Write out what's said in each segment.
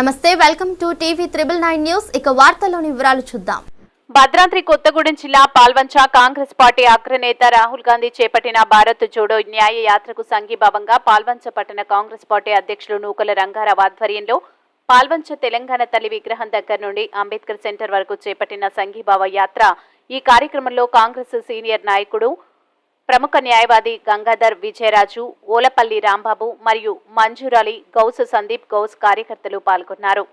నమస్తే welcome to TV 999 news. ఇక వార్తల్లోని వివరాలు చూద్దాం. భద్రాద్రి కొత్తగూడెం జిల్లా పాల్వంచ కాంగ్రెస్ పార్టీ అగ్రనేత రాహుల్ గాంధీ చేపట్టిన భారత్ జోడో న్యాయ యాత్రకు సంఘీభావంగా పాల్వంచ పట్టణ కాంగ్రెస్ పార్టీ అధ్యక్షులు నూకల రంగారావు ఆధ్వర్యంలో పాల్వంచ తెలంగాణ తల్లి విగ్రహం దగ్గర నుండి అంబేద్కర్ సెంటర్ వరకు చేపట్టిన సంఘీభావ యాత్ర. ఈ కార్యక్రమంలో కాంగ్రెస్ సీనియర్ నాయకుడు ప్రముఖ న్యాయవాది గంగాధర్ విజయరాజు, ఓలపల్లి రాంబాబు మరియు మంజూరాలి, గౌస్ సందీప్ గౌస్ కార్యకర్తలు పాల్గొన్నారు.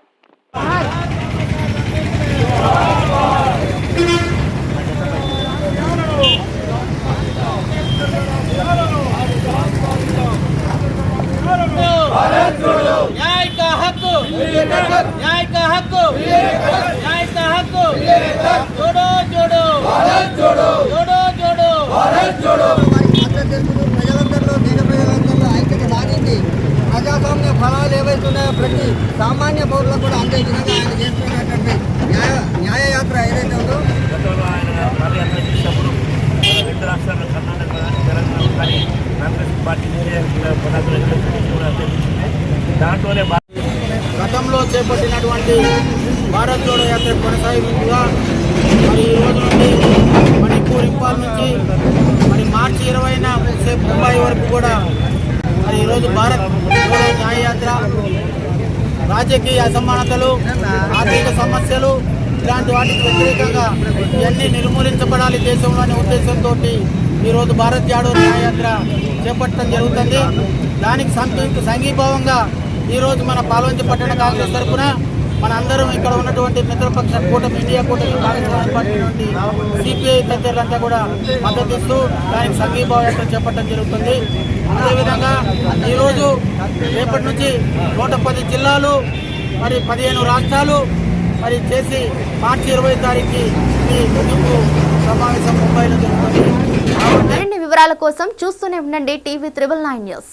ప్రజాస్వామ్య ఫలాలు ఏవైతున్నాయో ప్రతి సామాన్య పౌరులకు కూడా అందే విధంగా ఆయన చేస్తున్నటువంటి న్యాయయాత్ర ఏదైతే ఉందో రెండు రాష్ట్రాల కర్ణాటక కానీ తెలంగాణ కానీ కాంగ్రెస్ పార్టీ దాంట్లోనే గతంలో చేపట్టినటువంటి భారత్ జోడో యాత్ర కొనసాగింపుగా మరి ఈ రోజు నుండి మణిపూర్ ఇంపాల్ నుంచి మరి మార్చి 20న ముంబై వరకు కూడా మరి ఈరోజు భారత్ జోడో న్యాయయాత్ర రాజకీయ అసమానతలు, ఆర్థిక సమస్యలు ఇలాంటి వాటికి వ్యతిరేకంగా ఇవన్నీ నిర్మూలించబడాలి దేశంలో అనే ఉద్దేశంతో ఈరోజు భారత్ జోడో న్యాయయాత్ర చేపట్టడం జరుగుతుంది. దానికి సంఘీభావంగా ఈరోజు మన పాల్వంచ పట్టణ కాంగ్రెస్ తరఫున మన అందరం ఇక్కడ ఉన్నటువంటి మిత్రపక్ష కూటమి, ఇండియా కూటమి, కాంగ్రెస్ పార్టీ నుండి సిపిఐ తదితరులంతా కూడా మద్దతిస్తూ దానికి సంఘీభావ యాత్ర చేపట్టడం జరుగుతుంది. అదేవిధంగా ఈరోజు రేపటి నుంచి 110 జిల్లాలు మరి 15 రాష్ట్రాలు మరి చేసి మార్చి 20 తారీఖుకి ఈ ముగింపు సమావేశం ముంబైలో జరుగుతుంది. మరిన్ని వివరాల కోసం చూస్తూనే ఉండండి టీవీ 999 న్యూస్.